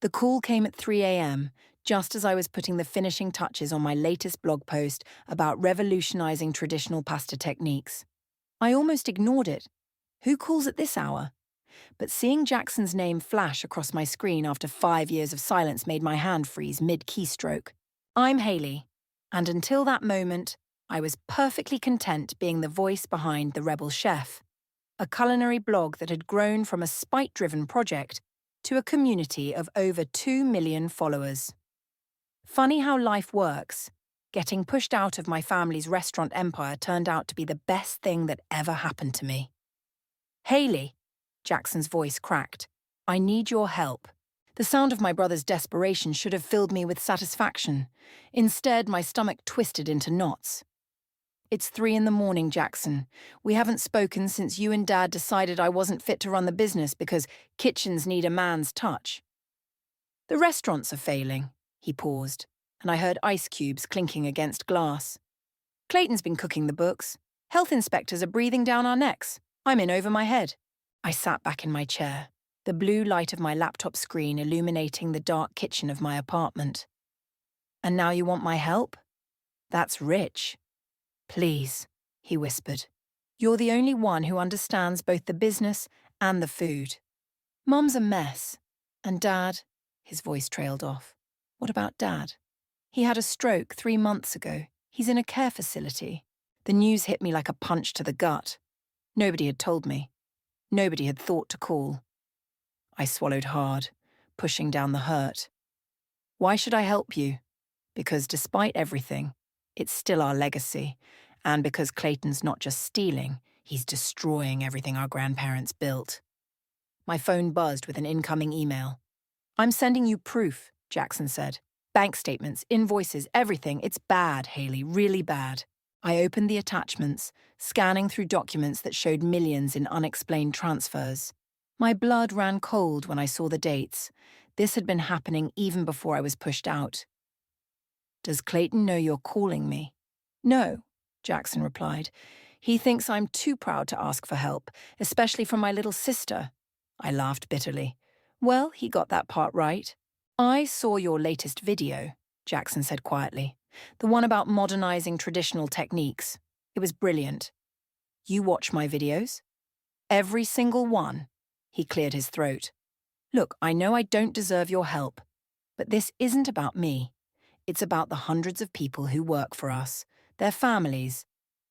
The call came at 3 a.m., just as I was putting the finishing touches on my latest blog post about revolutionizing traditional pasta techniques. I almost ignored it. Who calls at this hour? But seeing Jackson's name flash across my screen after 5 years of silence made my hand freeze mid-keystroke. I'm Hayley, and until that moment, I was perfectly content being the voice behind The Rebel Chef, a culinary blog that had grown from a spite-driven project to a community of over 2 million followers. Funny how life works. Getting pushed out of my family's restaurant empire turned out to be the best thing that ever happened to me. Hayley, Jackson's voice cracked. I need your help. The sound of my brother's desperation should have filled me with satisfaction. Instead, my stomach twisted into knots. It's 3 a.m, Jackson. We haven't spoken since you and Dad decided I wasn't fit to run the business because kitchens need a man's touch. The restaurants are failing, he paused, and I heard ice cubes clinking against glass. Clayton's been cooking the books. Health inspectors are breathing down our necks. I'm in over my head. I sat back in my chair, the blue light of my laptop screen illuminating the dark kitchen of my apartment. And now you want my help? That's rich. Please, he whispered. You're the only one who understands both the business and the food. Mum's a mess. And Dad, his voice trailed off. What about Dad? He had a stroke 3 months ago. He's in a care facility. The news hit me like a punch to the gut. Nobody had told me. Nobody had thought to call. I swallowed hard, pushing down the hurt. Why should I help you? Because despite everything, it's still our legacy. And because Clayton's not just stealing, he's destroying everything our grandparents built. My phone buzzed with an incoming email. I'm sending you proof, Jackson said. Bank statements, invoices, everything. It's bad, Hayley, really bad. I opened the attachments, scanning through documents that showed millions in unexplained transfers. My blood ran cold when I saw the dates. This had been happening even before I was pushed out. Does Clayton know you're calling me? No, Jackson replied. He thinks I'm too proud to ask for help, especially from my little sister. I laughed bitterly. Well, he got that part right. I saw your latest video, Jackson said quietly. The one about modernizing traditional techniques. It was brilliant. You watch my videos? Every single one. He cleared his throat. Look, I know I don't deserve your help, but this isn't about me. It's about the hundreds of people who work for us, their families,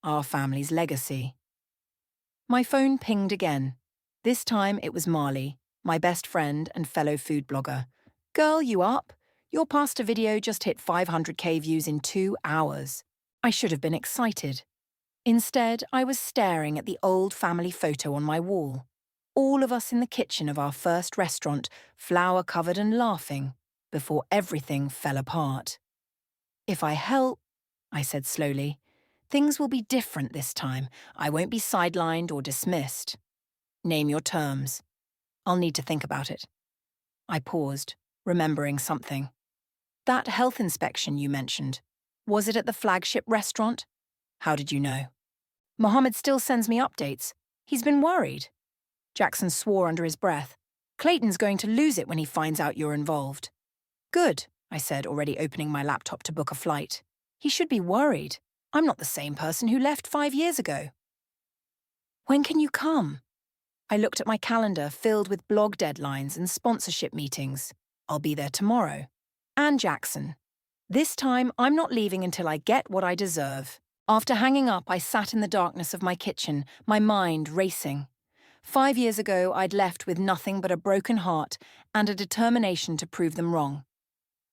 our family's legacy. My phone pinged again. This time it was Marley, my best friend and fellow food blogger. Girl, you up? Your pasta video just hit 500k views in 2 hours. I should have been excited. Instead, I was staring at the old family photo on my wall. All of us in the kitchen of our first restaurant, flour-covered and laughing, before everything fell apart. If I help, I said slowly, things will be different this time. I won't be sidelined or dismissed. Name your terms. I'll need to think about it. I paused, remembering something. That health inspection you mentioned, was it at the flagship restaurant? How did you know? Mohammed still sends me updates. He's been worried. Jackson swore under his breath. Clayton's going to lose it when he finds out you're involved. Good, I said, already opening my laptop to book a flight. He should be worried. I'm not the same person who left 5 years ago. When can you come? I looked at my calendar filled with blog deadlines and sponsorship meetings. I'll be there tomorrow. And Jackson. This time, I'm not leaving until I get what I deserve. After hanging up, I sat in the darkness of my kitchen, my mind racing. 5 years ago, I'd left with nothing but a broken heart and a determination to prove them wrong.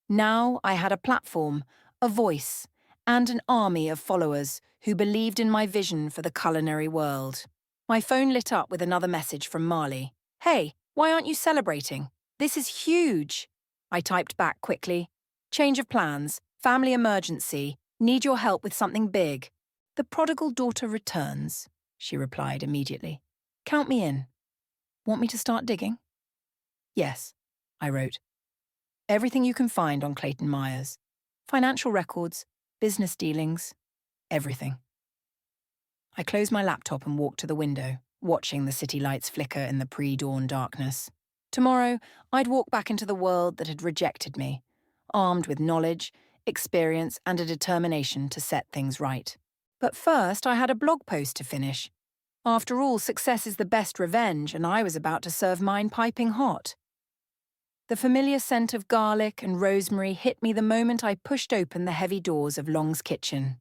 Now I had a platform, a voice, and an army of followers who believed in my vision for the culinary world. My phone lit up with another message from Marley. Hey, why aren't you celebrating? This is huge. I typed back quickly. Change of plans, family emergency, need your help with something big. The prodigal daughter returns, she replied immediately. Count me in. Want me to start digging? Yes, I wrote. Everything you can find on Clayton Myers. Financial records, business dealings, everything. I closed my laptop and walked to the window, watching the city lights flicker in the pre-dawn darkness. Tomorrow, I'd walk back into the world that had rejected me, armed with knowledge, experience, and a determination to set things right. But first, I had a blog post to finish. After all, success is the best revenge, and I was about to serve mine piping hot. The familiar scent of garlic and rosemary hit me the moment I pushed open the heavy doors of Long's kitchen.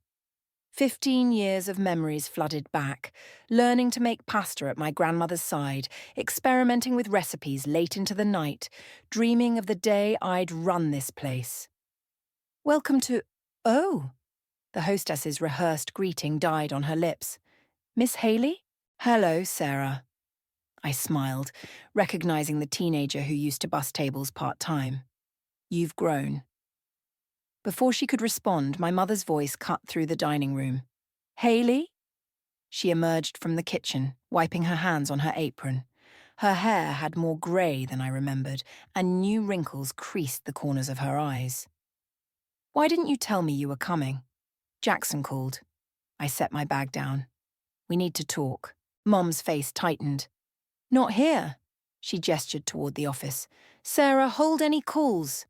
15 years of memories flooded back, learning to make pasta at my grandmother's side, experimenting with recipes late into the night, dreaming of the day I'd run this place. Welcome to... Oh! The hostess's rehearsed greeting died on her lips. Miss Haley? Hello, Sarah. I smiled, recognizing the teenager who used to bus tables part-time. You've grown. Before she could respond, my mother's voice cut through the dining room. Haley? She emerged from the kitchen, wiping her hands on her apron. Her hair had more grey than I remembered, and new wrinkles creased the corners of her eyes. Why didn't you tell me you were coming? Jackson called. I set my bag down. We need to talk. Mom's face tightened. Not here. She gestured toward the office. Sarah, hold any calls.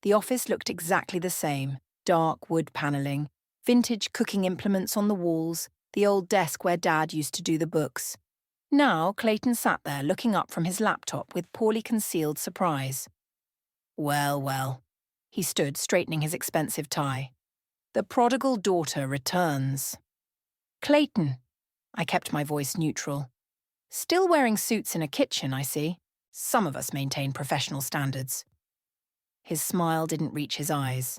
The office looked exactly the same. Dark wood paneling, vintage cooking implements on the walls, the old desk where Dad used to do the books. Now Clayton sat there looking up from his laptop with poorly concealed surprise. Well, well. He stood, straightening his expensive tie. The prodigal daughter returns. Clayton. I kept my voice neutral. Still wearing suits in a kitchen, I see. Some of us maintain professional standards. His smile didn't reach his eyes.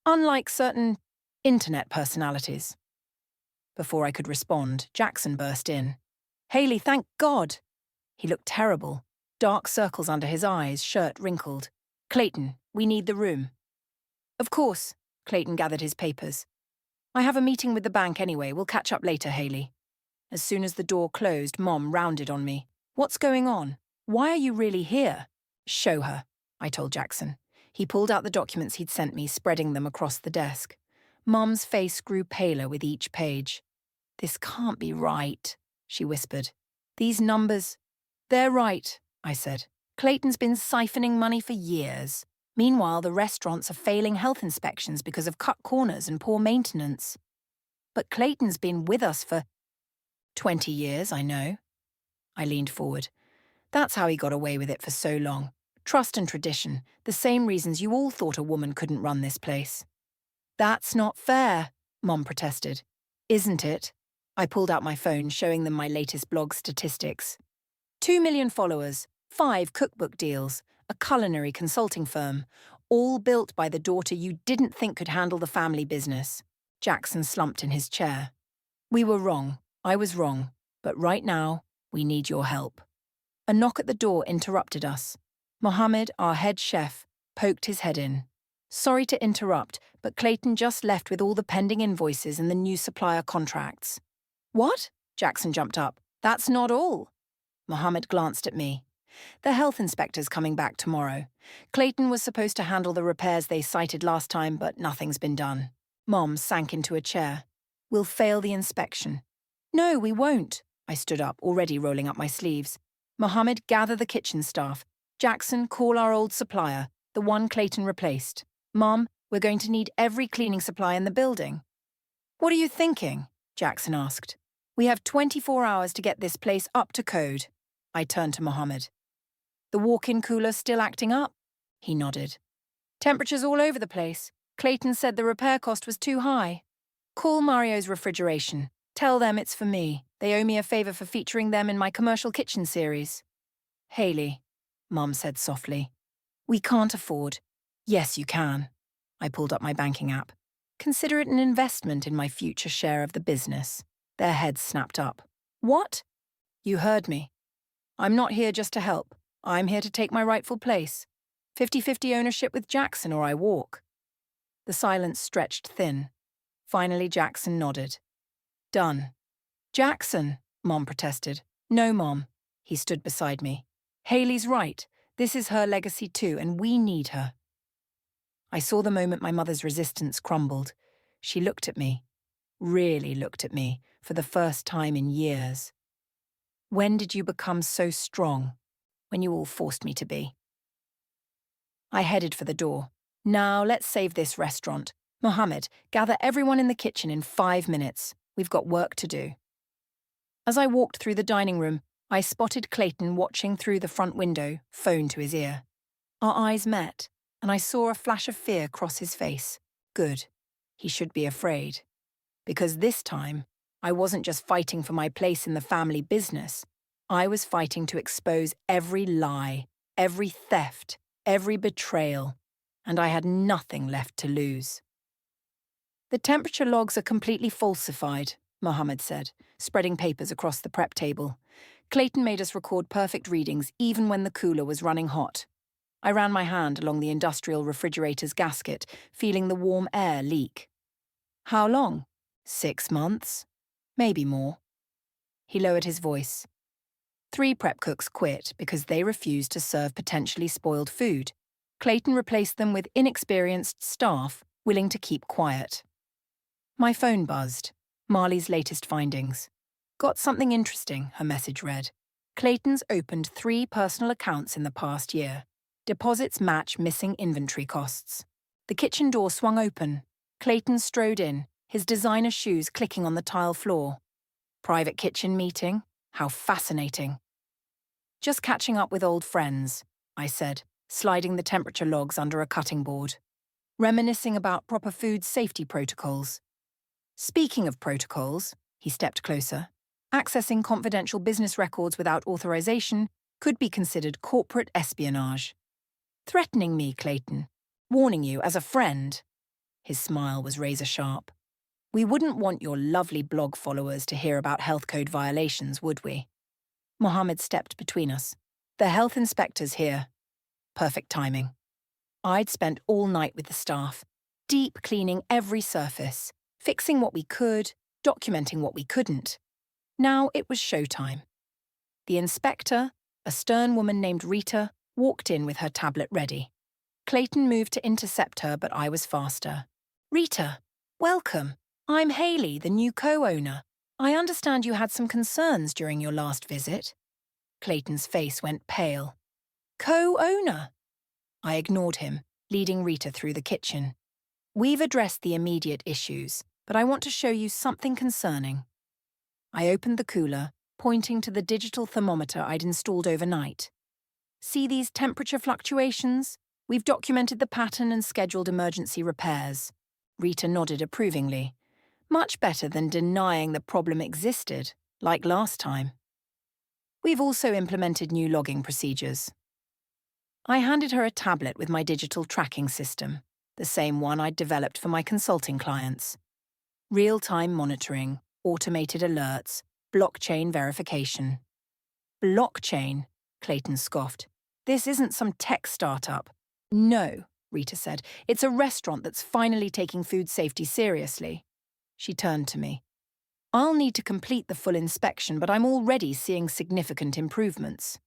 Unlike certain internet personalities. Before I could respond, Jackson burst in. Haley, thank God! He looked terrible. Dark circles under his eyes, shirt wrinkled. Clayton, we need the room. Of course, Clayton gathered his papers. I have a meeting with the bank anyway. We'll catch up later, Haley. As soon as the door closed, Mom rounded on me. What's going on? Why are you really here? Show her, I told Jackson. He pulled out the documents he'd sent me, spreading them across the desk. Mom's face grew paler with each page. This can't be right, she whispered. These numbers... They're right, I said. Clayton's been siphoning money for years. Meanwhile, the restaurants are failing health inspections because of cut corners and poor maintenance. But Clayton's been with us for 20 years, I know. I leaned forward. That's how he got away with it for so long. Trust and tradition, the same reasons you all thought a woman couldn't run this place. That's not fair, Mom protested. Isn't it? I pulled out my phone, showing them my latest blog statistics. 2 million followers, 5 cookbook deals, a culinary consulting firm, all built by the daughter you didn't think could handle the family business. Jackson slumped in his chair. We were wrong. I was wrong. But right now, we need your help. A knock at the door interrupted us. Mohammed, our head chef, poked his head in. Sorry to interrupt, but Clayton just left with all the pending invoices and the new supplier contracts. What? Jackson jumped up. That's not all. Mohammed glanced at me. The health inspector's coming back tomorrow. Clayton was supposed to handle the repairs they cited last time, but nothing's been done. Mom sank into a chair. We'll fail the inspection. No, we won't. I stood up, already rolling up my sleeves. Mohammed, gather the kitchen staff. Jackson, call our old supplier, the one Clayton replaced. Mom, we're going to need every cleaning supply in the building. What are you thinking? Jackson asked. We have 24 hours to get this place up to code. I turned to Mohammed. The walk-in cooler still acting up? He nodded. Temperatures all over the place. Clayton said the repair cost was too high. Call Mario's Refrigeration. Tell them it's for me. They owe me a favor for featuring them in my commercial kitchen series. Haley, Mom said softly. We can't afford. Yes, you can. I pulled up my banking app. Consider it an investment in my future share of the business. Their heads snapped up. What? You heard me. I'm not here just to help. I'm here to take my rightful place. 50-50 ownership with Jackson or I walk. The silence stretched thin. Finally, Jackson nodded. Done. Jackson, Mom protested. No, Mom. He stood beside me. Haley's right. This is her legacy too, and we need her. I saw the moment my mother's resistance crumbled. She looked at me, really looked at me, for the first time in years. When did you become so strong? when you all forced me to be. I headed for the door. Now, let's save this restaurant. Mohammed, gather everyone in the kitchen in 5 minutes. We've got work to do. As I walked through the dining room, I spotted Clayton watching through the front window, phone to his ear. Our eyes met, and I saw a flash of fear cross his face. Good. He should be afraid. Because this time, I wasn't just fighting for my place in the family business. I was fighting to expose every lie, every theft, every betrayal, and I had nothing left to lose. The temperature logs are completely falsified, Mohammed said, spreading papers across the prep table. Clayton made us record perfect readings even when the cooler was running hot. I ran my hand along the industrial refrigerator's gasket, feeling the warm air leak. How long? 6 months? Maybe more. He lowered his voice. 3 prep cooks quit because they refused to serve potentially spoiled food. Clayton replaced them with inexperienced staff willing to keep quiet. My phone buzzed. Marley's latest findings. Got something interesting, her message read. Clayton's opened 3 personal accounts in the past year. Deposits match missing inventory costs. The kitchen door swung open. Clayton strode in, his designer shoes clicking on the tile floor. Private kitchen meeting? How fascinating. Just catching up with old friends, I said, sliding the temperature logs under a cutting board. Reminiscing about proper food safety protocols. Speaking of protocols, he stepped closer. Accessing confidential business records without authorization could be considered corporate espionage. Threatening me, Clayton. Warning you as a friend. His smile was razor-sharp. We wouldn't want your lovely blog followers to hear about health code violations, would we? Mohammed stepped between us. The health inspector's here. Perfect timing. I'd spent all night with the staff, deep cleaning every surface, fixing what we could, documenting what we couldn't. Now it was showtime. The inspector, a stern woman named Rita, walked in with her tablet ready. Clayton moved to intercept her, but I was faster. Rita, welcome. I'm Hayley, the new co-owner. I understand you had some concerns during your last visit. Clayton's face went pale. Co-owner? I ignored him, leading Rita through the kitchen. We've addressed the immediate issues, but I want to show you something concerning. I opened the cooler, pointing to the digital thermometer I'd installed overnight. See these temperature fluctuations? We've documented the pattern and scheduled emergency repairs. Rita nodded approvingly. Much better than denying the problem existed, like last time. We've also implemented new logging procedures. I handed her a tablet with my digital tracking system, the same one I'd developed for my consulting clients. Real-time monitoring, automated alerts, blockchain verification. Blockchain, Clayton scoffed. This isn't some tech startup. No, Rita said. It's a restaurant that's finally taking food safety seriously. She turned to me. I'll need to complete the full inspection, but I'm already seeing significant improvements.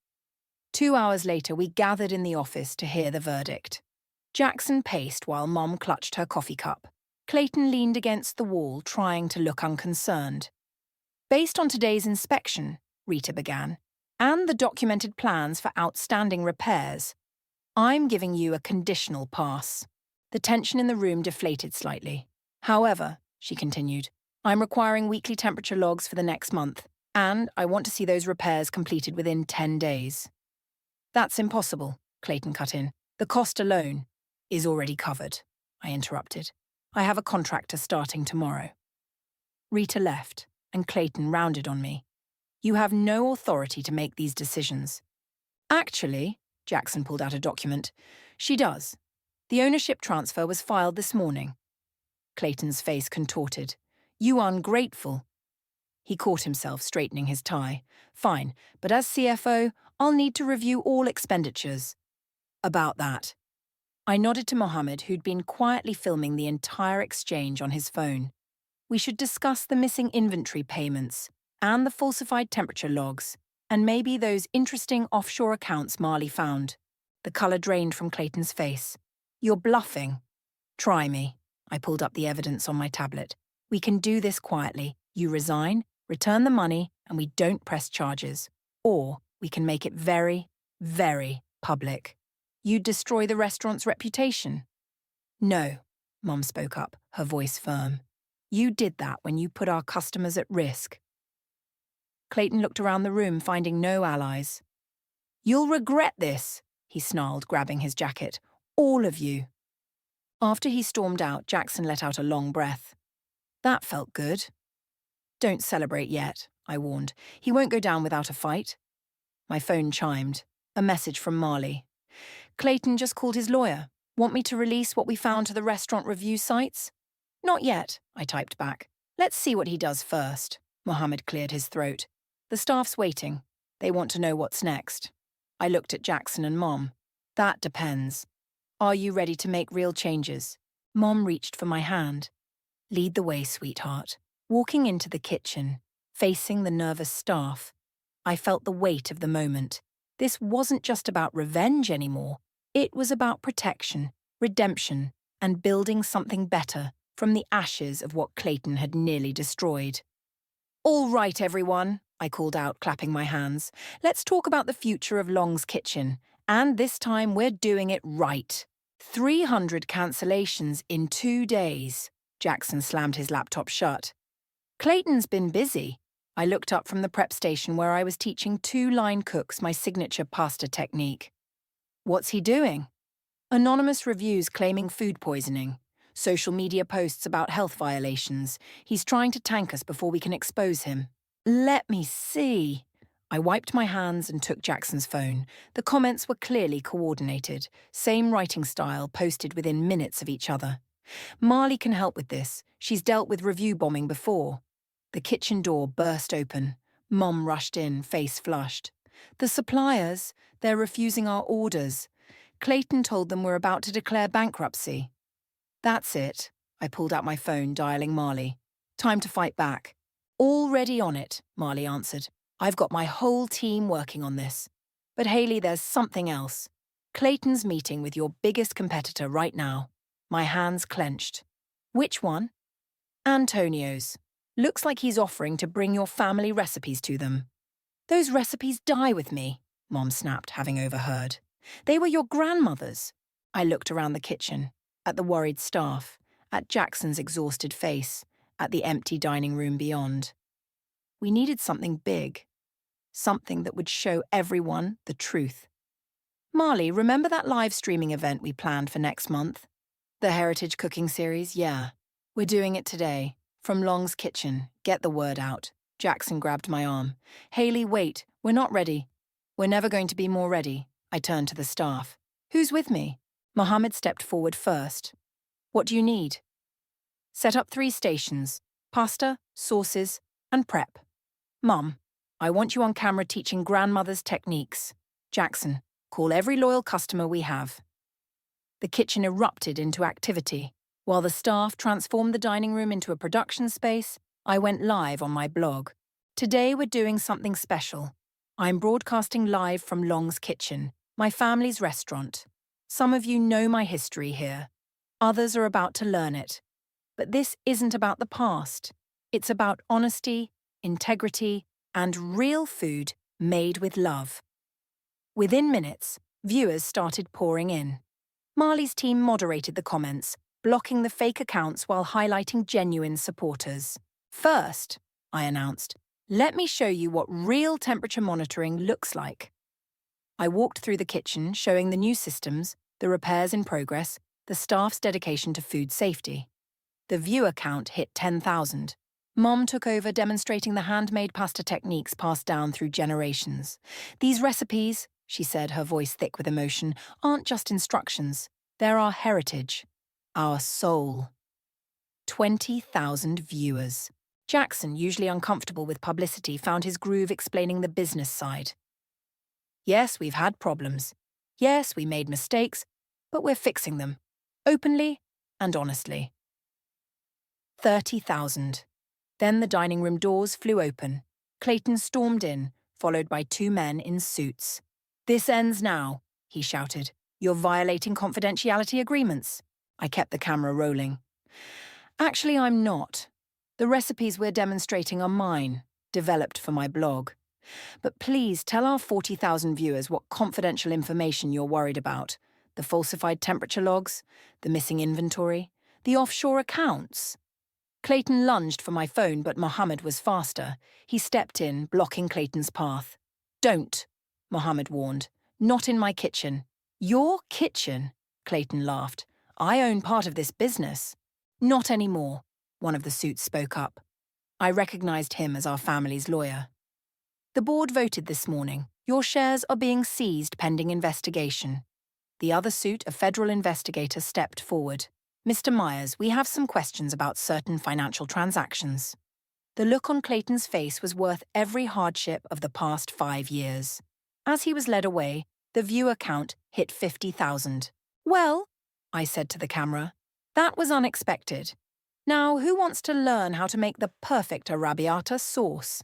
2 hours later, we gathered in the office to hear the verdict. Jackson paced while Mom clutched her coffee cup. Clayton leaned against the wall, trying to look unconcerned. Based on today's inspection, Rita began, and the documented plans for outstanding repairs, I'm giving you a conditional pass. The tension in the room deflated slightly. However, she continued, I'm requiring weekly temperature logs for the next month, and I want to see those repairs completed within 10 days. That's impossible, Clayton cut in. The cost alone is already covered, I interrupted. I have a contractor starting tomorrow. Rita left, and Clayton rounded on me. You have no authority to make these decisions. Actually, Jackson pulled out a document. She does. The ownership transfer was filed this morning. Clayton's face contorted. You ungrateful. He caught himself straightening his tie. Fine, but as CFO, I'll need to review all expenditures. About that. I nodded to Mohammed, who'd been quietly filming the entire exchange on his phone. We should discuss the missing inventory payments and the falsified temperature logs, and maybe those interesting offshore accounts Marley found. The colour drained from Clayton's face. You're bluffing. Try me. I pulled up the evidence on my tablet. We can do this quietly. You resign, return the money, and we don't press charges. Or we can make it very, Very public. You'd destroy the restaurant's reputation. No, Mum spoke up, her voice firm. You did that when you put our customers at risk. Clayton looked around the room, finding no allies. You'll regret this, he snarled, grabbing his jacket. All of you. After he stormed out, Jackson let out a long breath. That felt good. Don't celebrate yet, I warned. He won't go down without a fight. My phone chimed. A message from Marley. Clayton just called his lawyer. Want me to release what we found to the restaurant review sites? Not yet, I typed back. Let's see what he does first. Mohammed cleared his throat. The staff's waiting. They want to know what's next. I looked at Jackson and Mom. That depends. Are you ready to make real changes? Mom reached for my hand. Lead the way, sweetheart. Walking into the kitchen, facing the nervous staff, I felt the weight of the moment. This wasn't just about revenge anymore. It was about protection, redemption, and building something better from the ashes of what Clayton had nearly destroyed. All right, everyone, I called out, clapping my hands. Let's talk about the future of Long's Kitchen. And this time we're doing it right. 300 cancellations in 2 days. Jackson slammed his laptop shut. Clayton's been busy. I looked up from the prep station where I was teaching 2-line cooks my signature pasta technique. What's he doing? Anonymous reviews claiming food poisoning. Social media posts about health violations. He's trying to tank us before we can expose him. Let me see. I wiped my hands and took Jackson's phone. The comments were clearly coordinated. Same writing style, posted within minutes of each other. Marley can help with this. She's dealt with review bombing before. The kitchen door burst open. Mom rushed in, face flushed. The suppliers, they're refusing our orders. Clayton told them we're about to declare bankruptcy. That's it. I pulled out my phone, dialing Marley. Time to fight back. Already on it, Marley answered. I've got my whole team working on this. But Hayley, there's something else. Clayton's meeting with your biggest competitor right now. My hands clenched. Which one? Antonio's. Looks like he's offering to bring your family recipes to them. Those recipes die with me, Mom snapped, having overheard. They were your grandmother's. I looked around the kitchen, at the worried staff, at Jackson's exhausted face, at the empty dining room beyond. We needed something big, something that would show everyone the truth. Marley, remember that live streaming event we planned for next month? The Heritage Cooking Series, yeah. We're doing it today. From Long's Kitchen. Get the word out. Jackson grabbed my arm. Hayley, wait. We're not ready. We're never going to be more ready. I turned to the staff. Who's with me? Mohammed stepped forward first. What do you need? Set up 3 stations. Pasta, sauces, and prep. Mum, I want you on camera teaching grandmother's techniques. Jackson, call every loyal customer we have. The kitchen erupted into activity. While the staff transformed the dining room into a production space, I went live on my blog. Today we're doing something special. I'm broadcasting live from Long's Kitchen, my family's restaurant. Some of you know my history here. Others are about to learn it. But this isn't about the past. It's about honesty, integrity, and real food made with love. Within minutes, viewers started pouring in. Marley's team moderated the comments, blocking the fake accounts while highlighting genuine supporters. First, I announced, let me show you what real temperature monitoring looks like. I walked through the kitchen, showing the new systems, the repairs in progress, the staff's dedication to food safety. The viewer count hit 10,000. Mom took over, demonstrating the handmade pasta techniques passed down through generations. These recipes, she said, her voice thick with emotion, aren't just instructions. They're our heritage. Our soul. 20,000 viewers. Jackson, usually uncomfortable with publicity, found his groove explaining the business side. Yes, we've had problems. Yes, we made mistakes, but we're fixing them. Openly and honestly. 30,000. Then the dining room doors flew open. Clayton stormed in, followed by 2 men in suits. This ends now, he shouted. You're violating confidentiality agreements. I kept the camera rolling. Actually, I'm not. The recipes we're demonstrating are mine, developed for my blog. But please tell our 40,000 viewers what confidential information you're worried about. The falsified temperature logs, the missing inventory, the offshore accounts. Clayton lunged for my phone, but Mohammed was faster. He stepped in, blocking Clayton's path. Don't, Mohammed warned. Not in my kitchen. Your kitchen? Clayton laughed. I own part of this business. Not anymore, one of the suits spoke up. I recognized him as our family's lawyer. The board voted this morning. Your shares are being seized pending investigation. The other suit, a federal investigator, stepped forward. Mr. Myers, we have some questions about certain financial transactions. The look on Clayton's face was worth every hardship of the past 5 years. As he was led away, the viewer count hit 50,000. Well, I said to the camera, that was unexpected. Now, who wants to learn how to make the perfect arrabbiata sauce?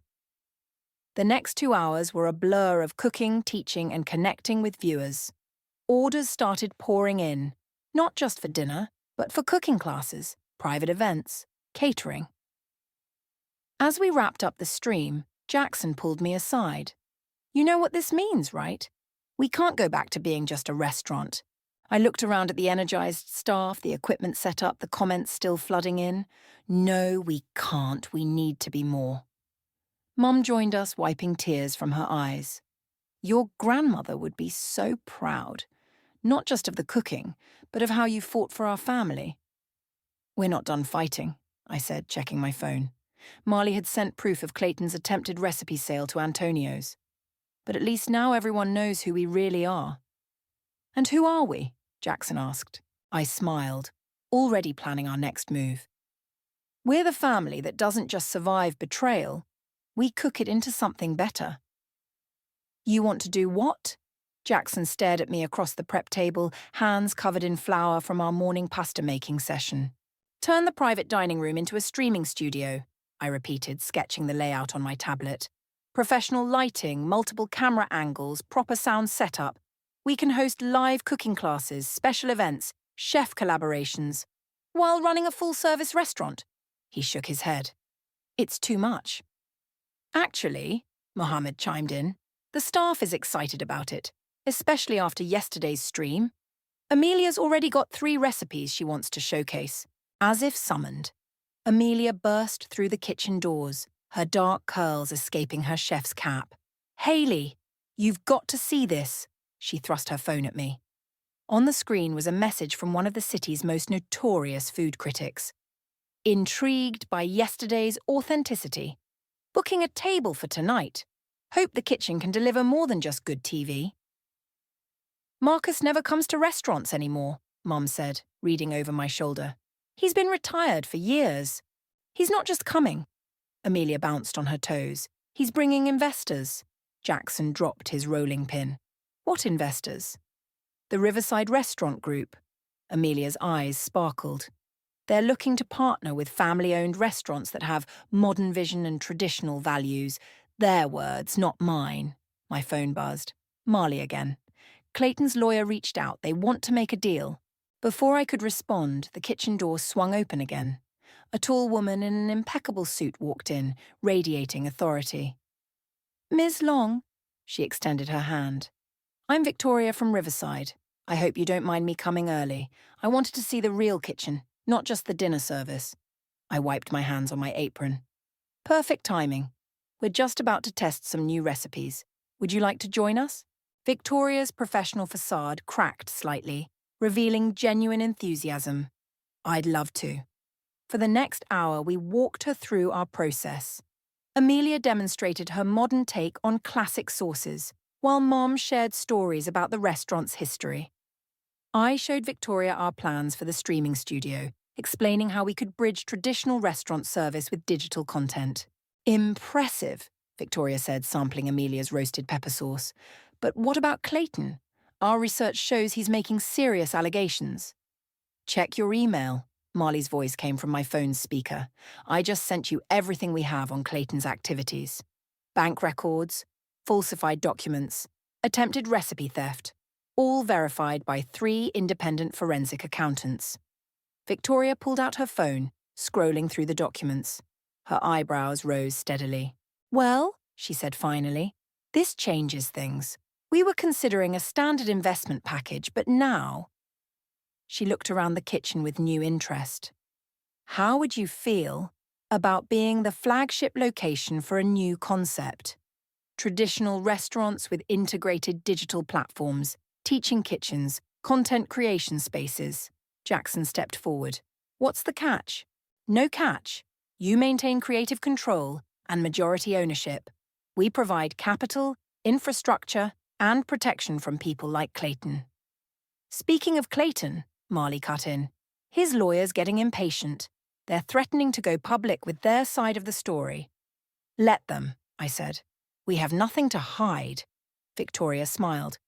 The next 2 hours were a blur of cooking, teaching, and connecting with viewers. Orders started pouring in, not just for dinner, but for cooking classes, private events, catering. As we wrapped up the stream, Jackson pulled me aside. You know what this means, right? We can't go back to being just a restaurant. I looked around at the energized staff, the equipment set up, the comments still flooding in. No, we can't. We need to be more. Mum joined us, wiping tears from her eyes. Your grandmother would be so proud, not just of the cooking, but of how you fought for our family. We're not done fighting, I said, checking my phone. Marley had sent proof of Clayton's attempted recipe sale to Antonio's. But at least now everyone knows who we really are. And who are we? Jackson asked. I smiled, already planning our next move. We're the family that doesn't just survive betrayal, we cook it into something better. You want to do what? Jackson stared at me across the prep table, hands covered in flour from our morning pasta-making session. Turn the private dining room into a streaming studio, I repeated, sketching the layout on my tablet. Professional lighting, multiple camera angles, proper sound setup. We can host live cooking classes, special events, chef collaborations, while running a full-service restaurant. He shook his head. It's too much. Actually, Mohammed chimed in, the staff is excited about it, especially after yesterday's stream. Amelia's already got 3 recipes she wants to showcase. As if summoned, Amelia burst through the kitchen doors, her dark curls escaping her chef's cap. Hayley, you've got to see this. She thrust her phone at me. On the screen was a message from one of the city's most notorious food critics. Intrigued by yesterday's authenticity. Booking a table for tonight. Hope the kitchen can deliver more than just good TV. Marcus never comes to restaurants anymore, Mum said, reading over my shoulder. He's been retired for years. He's not just coming. Amelia bounced on her toes. He's bringing investors. Jackson dropped his rolling pin. What investors? The Riverside Restaurant Group. Amelia's eyes sparkled. They're looking to partner with family-owned restaurants that have modern vision and traditional values. Their words, not mine. My phone buzzed. Marley again. Clayton's lawyer reached out. They want to make a deal. Before I could respond, the kitchen door swung open again. A tall woman in an impeccable suit walked in, radiating authority. Ms. Long, she extended her hand. I'm Victoria from Riverside. I hope you don't mind me coming early. I wanted to see the real kitchen, not just the dinner service. I wiped my hands on my apron. Perfect timing. We're just about to test some new recipes. Would you like to join us? Victoria's professional facade cracked slightly, revealing genuine enthusiasm. I'd love to. For the next hour, we walked her through our process. Amelia demonstrated her modern take on classic sauces, while Mom shared stories about the restaurant's history. I showed Victoria our plans for the streaming studio, explaining how we could bridge traditional restaurant service with digital content. Impressive, Victoria said, sampling Amelia's roasted pepper sauce. But what about Clayton? Our research shows he's making serious allegations. Check your email. Marley's voice came from my phone's speaker. I just sent you everything we have on Clayton's activities. Bank records, falsified documents, attempted recipe theft, all verified by 3 independent forensic accountants. Victoria pulled out her phone, scrolling through the documents. Her eyebrows rose steadily. Well, she said finally. This changes things. We were considering a standard investment package, but now... She looked around the kitchen with new interest. How would you feel about being the flagship location for a new concept? Traditional restaurants with integrated digital platforms, teaching kitchens, content creation spaces. Jackson stepped forward. What's the catch? No catch. You maintain creative control and majority ownership. We provide capital, infrastructure, and protection from people like Clayton. Speaking of Clayton, Marley cut in. His lawyer's getting impatient. They're threatening to go public with their side of the story. Let them, I said. We have nothing to hide. Victoria smiled.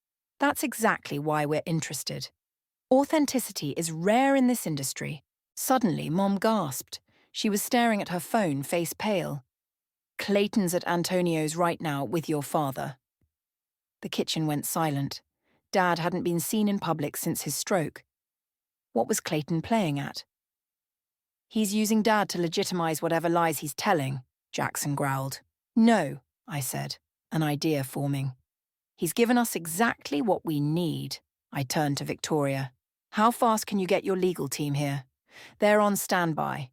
That's exactly why we're interested. Authenticity is rare in this industry. Suddenly, Mom gasped. She was staring at her phone, face pale. Clayton's at Antonio's right now with your father. The kitchen went silent. Dad hadn't been seen in public since his stroke. What was Clayton playing at? He's using Dad to legitimize whatever lies he's telling, Jackson growled. No, I said, an idea forming. He's given us exactly what we need. I turned to Victoria. How fast can you get your legal team here? They're on standby.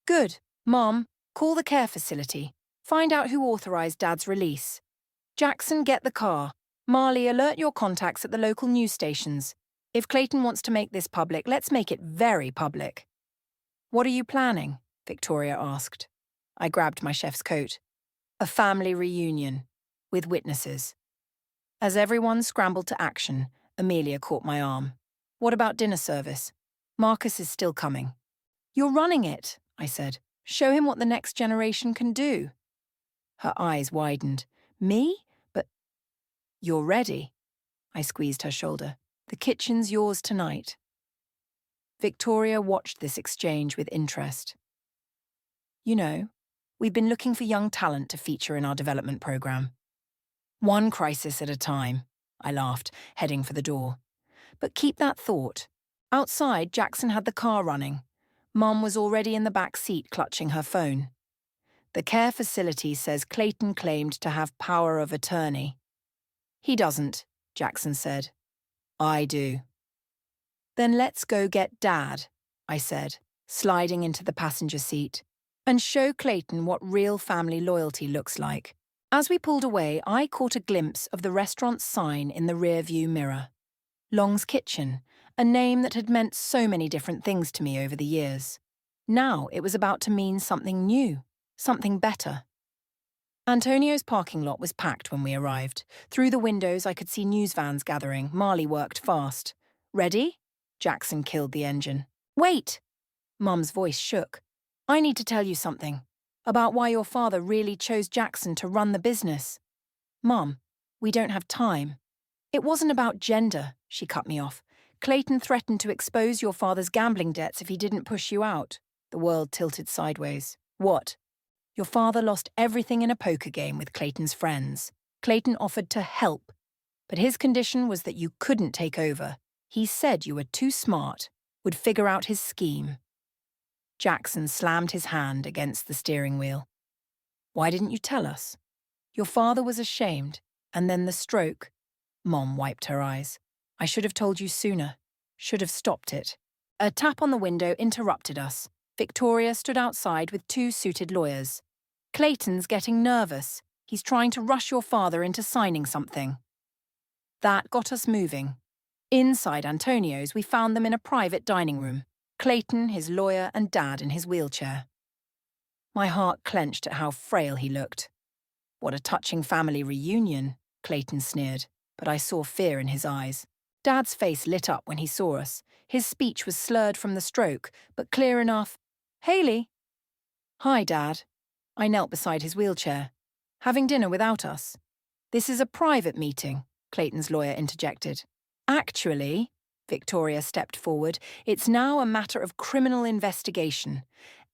Good. Mom, call the care facility. Find out who authorized Dad's release. Jackson, get the car. Marley, alert your contacts at the local news stations. If Clayton wants to make this public, let's make it very public. What are you planning? Victoria asked. I grabbed my chef's coat. A family reunion, with witnesses. As everyone scrambled to action, Amelia caught my arm. What about dinner service? Marcus is still coming. You're running it, I said. Show him what the next generation can do. Her eyes widened. Me? But... You're ready. I squeezed her shoulder. The kitchen's yours tonight. Victoria watched this exchange with interest. You know, we've been looking for young talent to feature in our development program. One crisis at a time, I laughed, heading for the door. But keep that thought. Outside, Jackson had the car running. Mom was already in the back seat clutching her phone. The care facility says Clayton claimed to have power of attorney. He doesn't, Jackson said. I do. Then let's go get Dad, I said, sliding into the passenger seat, and show Clayton what real family loyalty looks like. As we pulled away, I caught a glimpse of the restaurant's sign in the rearview mirror. Long's Kitchen, a name that had meant so many different things to me over the years. Now it was about to mean something new, something better. Antonio's parking lot was packed when we arrived. Through the windows I could see news vans gathering. Marley worked fast. Ready? Jackson killed the engine. Wait! Mum's voice shook. I need to tell you something. About why your father really chose Jackson to run the business. Mum, we don't have time. It wasn't about gender, she cut me off. Clayton threatened to expose your father's gambling debts if he didn't push you out. The world tilted sideways. What? Your father lost everything in a poker game with Clayton's friends. Clayton offered to help, but his condition was that you couldn't take over. He said you were too smart, would figure out his scheme. Jackson slammed his hand against the steering wheel. Why didn't you tell us? Your father was ashamed, and then the stroke. Mom wiped her eyes. I should have told you sooner. Should have stopped it. A tap on the window interrupted us. Victoria stood outside with two suited lawyers. Clayton's getting nervous. He's trying to rush your father into signing something. That got us moving. Inside Antonio's, we found them in a private dining room. Clayton, his lawyer, and Dad in his wheelchair. My heart clenched at how frail he looked. What a touching family reunion, Clayton sneered, but I saw fear in his eyes. Dad's face lit up when he saw us. His speech was slurred from the stroke, but clear enough. Haley. Hi, Dad. I knelt beside his wheelchair. Having dinner without us? This is a private meeting, Clayton's lawyer interjected. Actually, Victoria stepped forward, it's now a matter of criminal investigation.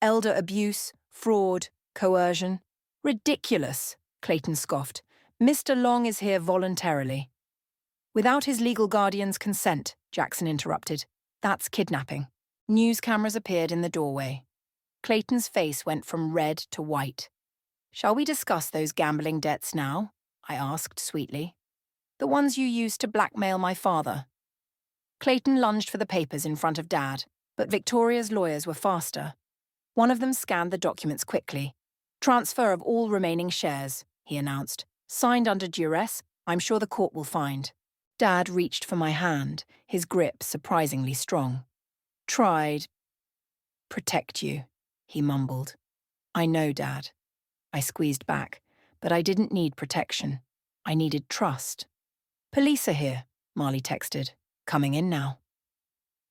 Elder abuse, fraud, coercion. Ridiculous, Clayton scoffed. Mr. Long is here voluntarily. Without his legal guardian's consent, Jackson interrupted. That's kidnapping. News cameras appeared in the doorway. Clayton's face went from red to white. Shall we discuss those gambling debts now? I asked sweetly. The ones you used to blackmail my father. Clayton lunged for the papers in front of Dad, but Victoria's lawyers were faster. One of them scanned the documents quickly. Transfer of all remaining shares, he announced. Signed under duress, I'm sure the court will find. Dad reached for my hand, his grip surprisingly strong. Tried. Protect you, he mumbled. I know, Dad. I squeezed back, but I didn't need protection. I needed trust. Police are here, Marley texted. Coming in now.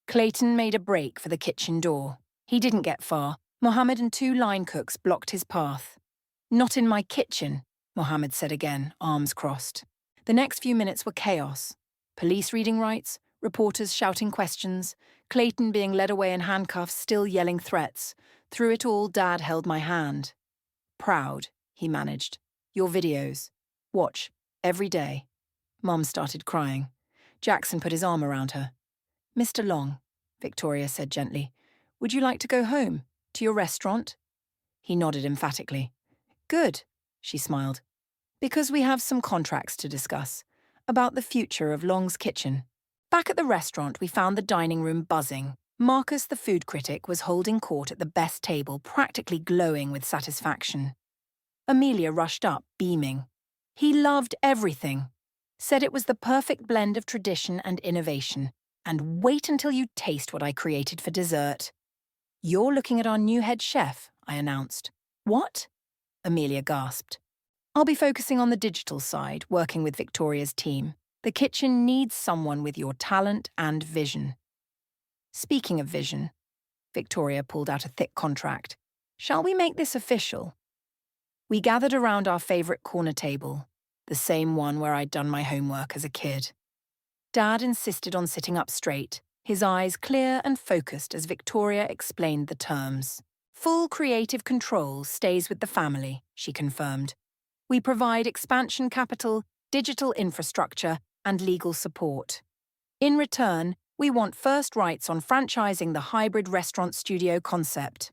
Clayton made a break for the kitchen door. He didn't get far. Mohammed and 2 line cooks blocked his path. Not in my kitchen, Mohammed said again, arms crossed. The next few minutes were chaos. Police reading rights, reporters shouting questions, Clayton being led away in handcuffs, still yelling threats. Through it all, Dad held my hand. Proud, he managed. Your videos. Watch. Every day. Mum started crying. Jackson put his arm around her. Mr. Long, Victoria said gently, would you like to go home? To your restaurant? He nodded emphatically. Good, she smiled. Because we have some contracts to discuss. About the future of Long's Kitchen. Back at the restaurant, we found the dining room buzzing. Marcus, the food critic, was holding court at the best table, practically glowing with satisfaction. Amelia rushed up, beaming. He loved everything. Said it was the perfect blend of tradition and innovation. And wait until you taste what I created for dessert. You're looking at our new head chef, I announced. What? Amelia gasped. I'll be focusing on the digital side, working with Victoria's team. The kitchen needs someone with your talent and vision. Speaking of vision, Victoria pulled out a thick contract. Shall we make this official? We gathered around our favourite corner table, the same one where I'd done my homework as a kid. Dad insisted on sitting up straight, his eyes clear and focused as Victoria explained the terms. Full creative control stays with the family, she confirmed. We provide expansion capital, digital infrastructure, and legal support. In return, we want first rights on franchising the hybrid restaurant studio concept.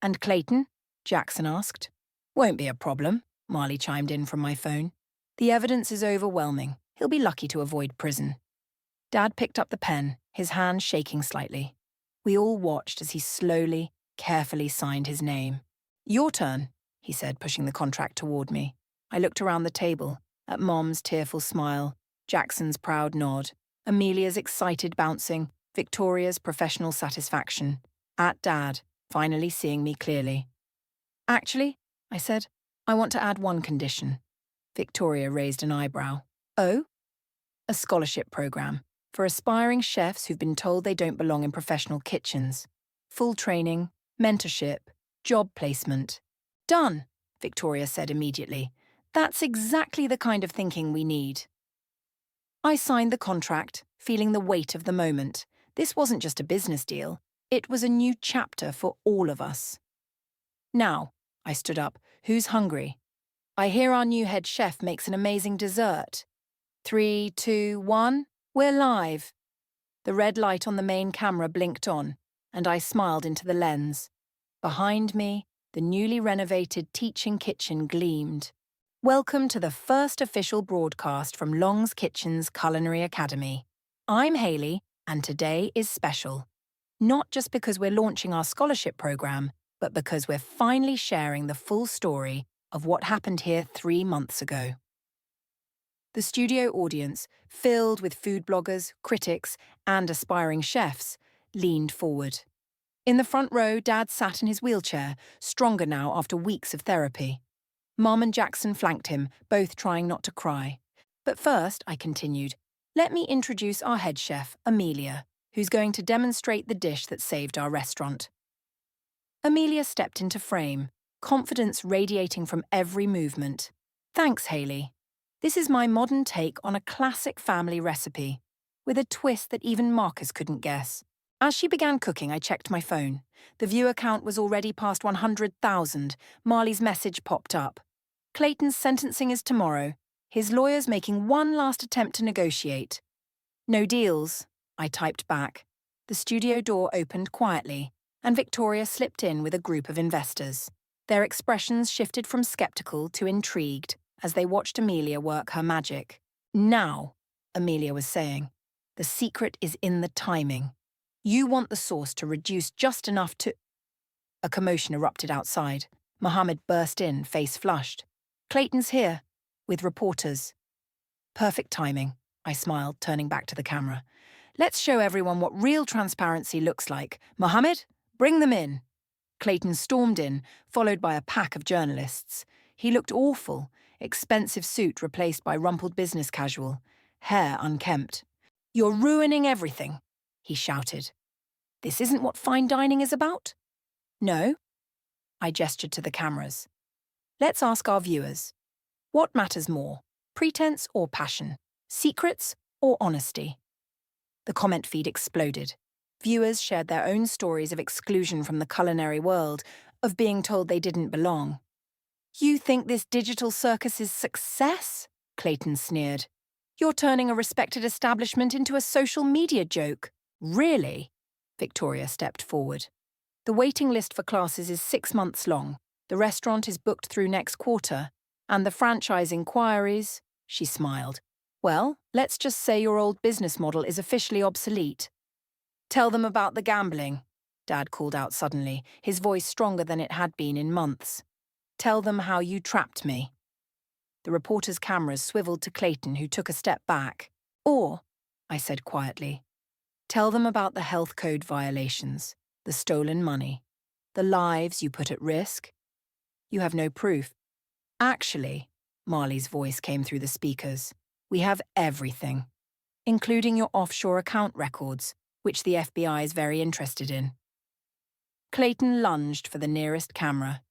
And Clayton? Jackson asked. Won't be a problem, Marley chimed in from my phone. The evidence is overwhelming. He'll be lucky to avoid prison. Dad picked up the pen, his hand shaking slightly. We all watched as he slowly, carefully signed his name. Your turn, he said, pushing the contract toward me. I looked around the table, at Mom's tearful smile, Jackson's proud nod, Amelia's excited bouncing, Victoria's professional satisfaction, at Dad, finally seeing me clearly. Actually, I said, I want to add one condition. Victoria raised an eyebrow. Oh? A scholarship program for aspiring chefs who've been told they don't belong in professional kitchens. Full training, mentorship, job placement. Done, Victoria said immediately. That's exactly the kind of thinking we need. I signed the contract, feeling the weight of the moment. This wasn't just a business deal. It was a new chapter for all of us. Now, I stood up, who's hungry? I hear our new head chef makes an amazing dessert. 3, 2, 1, we're live. The red light on the main camera blinked on, and I smiled into the lens. Behind me, the newly renovated teaching kitchen gleamed. Welcome to the first official broadcast from Long's Kitchen's Culinary Academy. I'm Hayley, and today is special. Not just because we're launching our scholarship program, but because we're finally sharing the full story of what happened here 3 months ago. The studio audience, filled with food bloggers, critics, and aspiring chefs, leaned forward. In the front row, Dad sat in his wheelchair, stronger now after weeks of therapy. Mum and Jackson flanked him, both trying not to cry. But first, I continued, let me introduce our head chef, Amelia, who's going to demonstrate the dish that saved our restaurant. Amelia stepped into frame, confidence radiating from every movement. Thanks, Hayley. This is my modern take on a classic family recipe, with a twist that even Marcus couldn't guess. As she began cooking, I checked my phone. The viewer count was already past 100,000. Marley's message popped up. Clayton's sentencing is tomorrow. His lawyer's making one last attempt to negotiate. No deals, I typed back. The studio door opened quietly, and Victoria slipped in with a group of investors. Their expressions shifted from skeptical to intrigued as they watched Amelia work her magic. Now, Amelia was saying, the secret is in the timing. You want the sauce to reduce just enough to... A commotion erupted outside. Mohammed burst in, face flushed. Clayton's here, with reporters. Perfect timing, I smiled, turning back to the camera. Let's show everyone what real transparency looks like. Mohammed, bring them in. Clayton stormed in, followed by a pack of journalists. He looked awful, expensive suit replaced by rumpled business casual, hair unkempt. You're ruining everything, he shouted. This isn't what fine dining is about? No? I gestured to the cameras. Let's ask our viewers. What matters more, pretense or passion? Secrets or honesty? The comment feed exploded. Viewers shared their own stories of exclusion from the culinary world, of being told they didn't belong. You think this digital circus is success? Clayton sneered. You're turning a respected establishment into a social media joke. Really? Victoria stepped forward. The waiting list for classes is 6 months long. The restaurant is booked through next quarter. And the franchise inquiries, she smiled. Well, let's just say your old business model is officially obsolete. Tell them about the gambling, Dad called out suddenly, his voice stronger than it had been in months. Tell them how you trapped me. The reporter's cameras swiveled to Clayton, who took a step back. Or, I said quietly, tell them about the health code violations, the stolen money, the lives you put at risk. You have no proof. Actually, Marley's voice came through the speakers, we have everything, including your offshore account records, which the FBI is very interested in. Clayton lunged for the nearest camera.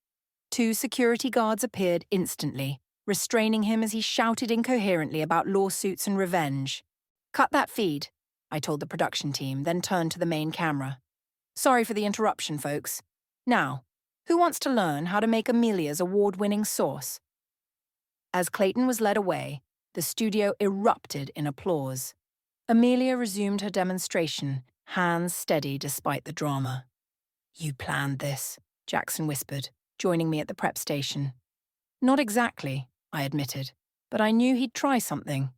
2 security guards appeared instantly, restraining him as he shouted incoherently about lawsuits and revenge. Cut that feed, I told the production team, then turned to the main camera. Sorry for the interruption, folks. Now, who wants to learn how to make Amelia's award-winning sauce? As Clayton was led away, the studio erupted in applause. Amelia resumed her demonstration, hands steady despite the drama. You planned this, Jackson whispered, joining me at the prep station. Not exactly, I admitted, but I knew he'd try something.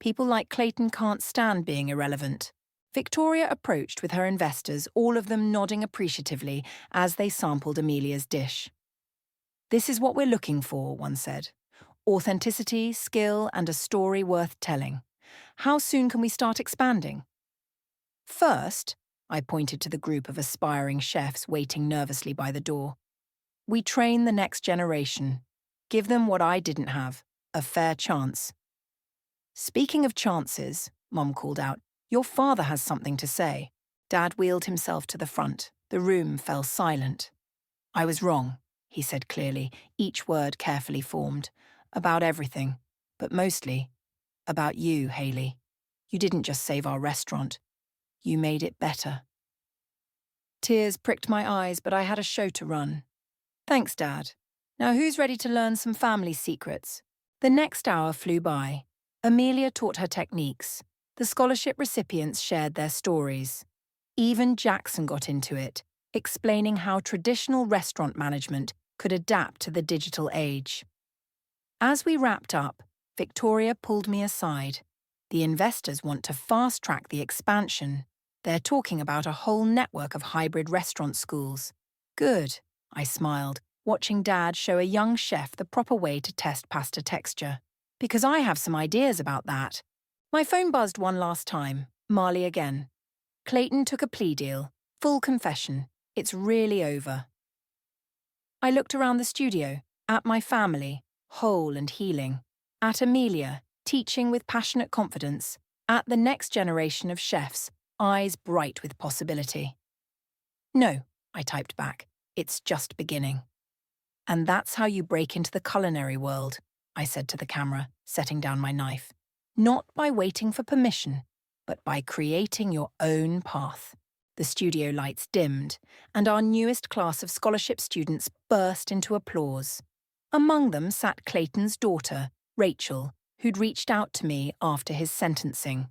People like Clayton can't stand being irrelevant. Victoria approached with her investors, all of them nodding appreciatively as they sampled Amelia's dish. This is what we're looking for, one said. Authenticity, skill, and a story worth telling. How soon can we start expanding? First, I pointed to the group of aspiring chefs waiting nervously by the door. We train the next generation. Give them what I didn't have, a fair chance. Speaking of chances, Mom called out, your father has something to say. Dad wheeled himself to the front. The room fell silent. I was wrong, he said clearly, each word carefully formed. About everything, but mostly about you, Hayley. You didn't just save our restaurant. You made it better. Tears pricked my eyes, but I had a show to run. Thanks, Dad. Now who's ready to learn some family secrets? The next hour flew by. Amelia taught her techniques. The scholarship recipients shared their stories. Even Jackson got into it, explaining how traditional restaurant management could adapt to the digital age. As we wrapped up, Victoria pulled me aside. The investors want to fast-track the expansion. They're talking about a whole network of hybrid restaurant schools. Good, I smiled, watching Dad show a young chef the proper way to test pasta texture. Because I have some ideas about that. My phone buzzed one last time, Marley again. Clayton took a plea deal, full confession. It's really over. I looked around the studio, at my family, whole and healing, at Amelia, teaching with passionate confidence, at the next generation of chefs, eyes bright with possibility. No, I typed back, it's just beginning. And that's how you break into the culinary world, I said to the camera, setting down my knife. Not by waiting for permission, but by creating your own path. The studio lights dimmed, and our newest class of scholarship students burst into applause. Among them sat Clayton's daughter, Rachel, who'd reached out to me after his sentencing.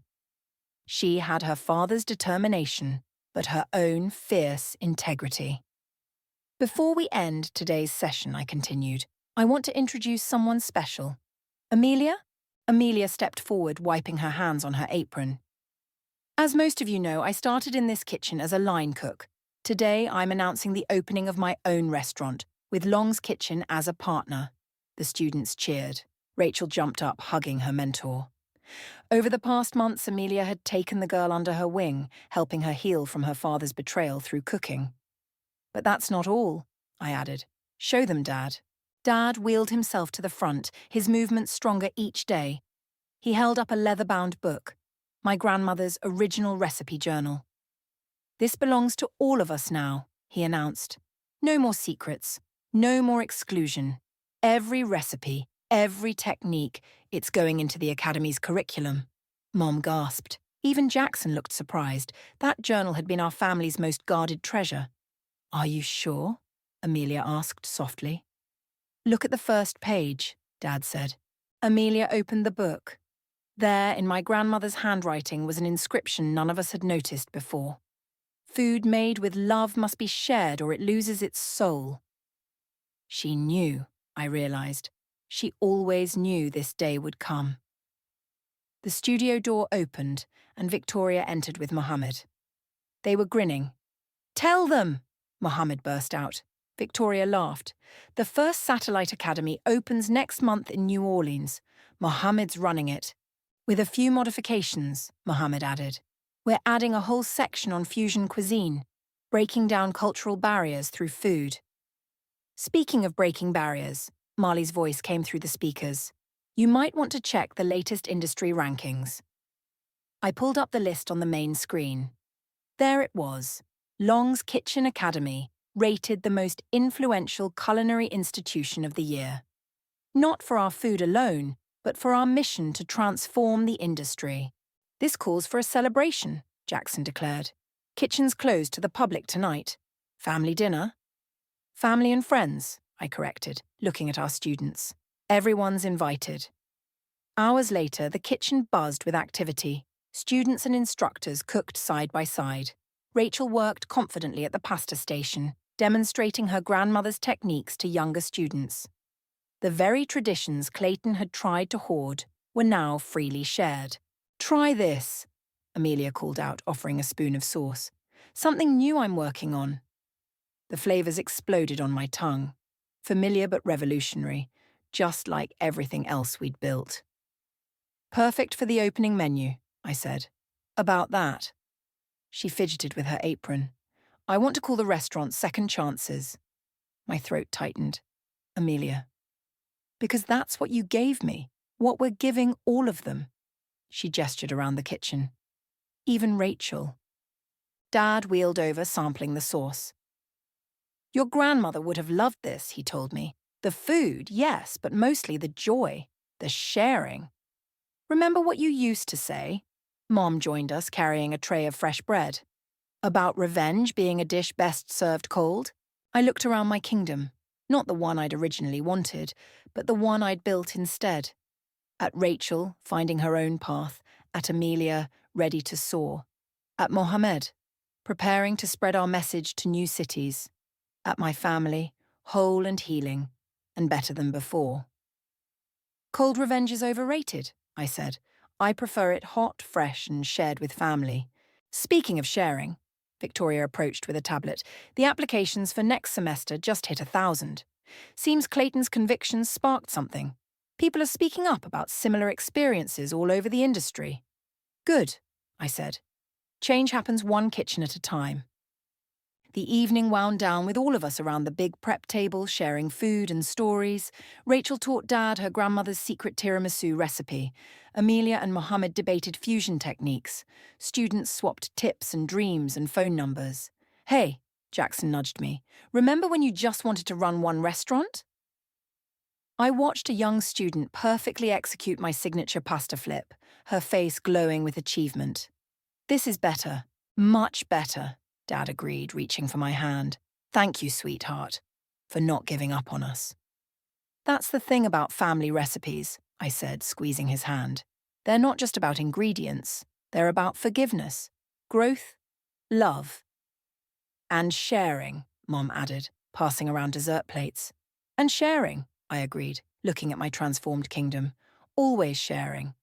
She had her father's determination, but her own fierce integrity. Before we end today's session, I continued, I want to introduce someone special. Amelia? Amelia stepped forward, wiping her hands on her apron. As most of you know, I started in this kitchen as a line cook. Today, I'm announcing the opening of my own restaurant, with Long's Kitchen as a partner. The students cheered. Rachel jumped up, hugging her mentor. Over the past months, Amelia had taken the girl under her wing, helping her heal from her father's betrayal through cooking. But that's not all, I added. Show them, Dad. Dad wheeled himself to the front, his movements stronger each day. He held up a leather-bound book, my grandmother's original recipe journal. This belongs to all of us now, he announced. No more secrets, no more exclusion. Every recipe, every technique, it's going into the Academy's curriculum. Mom gasped. Even Jackson looked surprised. That journal had been our family's most guarded treasure. Are you sure? Amelia asked softly. Look at the first page, Dad said. Amelia opened the book. There, in my grandmother's handwriting, was an inscription none of us had noticed before. Food made with love must be shared or it loses its soul. She knew, I realized. She always knew this day would come. The studio door opened and Victoria entered with Mohammed. They were grinning. Tell them, Mohammed burst out. Victoria laughed. The first satellite academy opens next month in New Orleans. Mohammed's running it. With a few modifications, Mohammed added. We're adding a whole section on fusion cuisine, breaking down cultural barriers through food. Speaking of breaking barriers, Marley's voice came through the speakers. You might want to check the latest industry rankings. I pulled up the list on the main screen. There it was. Long's Kitchen Academy, rated the most influential culinary institution of the year. Not for our food alone, but for our mission to transform the industry. This calls for a celebration, Jackson declared. Kitchen's closed to the public tonight. Family dinner? Family and friends, I corrected, looking at our students. Everyone's invited. Hours later, the kitchen buzzed with activity. Students and instructors cooked side by side. Rachel worked confidently at the pasta station, demonstrating her grandmother's techniques to younger students. The very traditions Clayton had tried to hoard were now freely shared. Try this, Amelia called out, offering a spoon of sauce. Something new I'm working on. The flavors exploded on my tongue. Familiar but revolutionary, just like everything else we'd built. Perfect for the opening menu, I said. About that. She fidgeted with her apron. I want to call the restaurant Second Chances. My throat tightened. Amelia. Because that's what you gave me, what we're giving all of them. She gestured around the kitchen. Even Rachel. Dad wheeled over, sampling the sauce. Your grandmother would have loved this, he told me. The food, yes, but mostly the joy, the sharing. Remember what you used to say? Mom joined us, carrying a tray of fresh bread. About revenge being a dish best served cold? I looked around my kingdom, not the one I'd originally wanted, but the one I'd built instead. At Rachel, finding her own path. At Amelia, ready to soar. At Mohammed, preparing to spread our message to new cities. At my family, whole and healing, and better than before. Cold revenge is overrated, I said. I prefer it hot, fresh, and shared with family. Speaking of sharing, Victoria approached with a tablet. The applications for next semester just hit 1,000. Seems Clayton's convictions sparked something. People are speaking up about similar experiences all over the industry. Good, I said. Change happens one kitchen at a time. The evening wound down with all of us around the big prep table, sharing food and stories. Rachel taught Dad her grandmother's secret tiramisu recipe. Amelia and Mohammed debated fusion techniques. Students swapped tips and dreams and phone numbers. Hey, Jackson nudged me. Remember when you just wanted to run one restaurant? I watched a young student perfectly execute my signature pasta flip, her face glowing with achievement. This is better, much better, Dad agreed, reaching for my hand. Thank you, sweetheart, for not giving up on us. That's the thing about family recipes, I said, squeezing his hand. They're not just about ingredients, they're about forgiveness, growth, love. And sharing, Mom added. passing around dessert plates. And sharing, I agreed, looking at my transformed kingdom. Always sharing.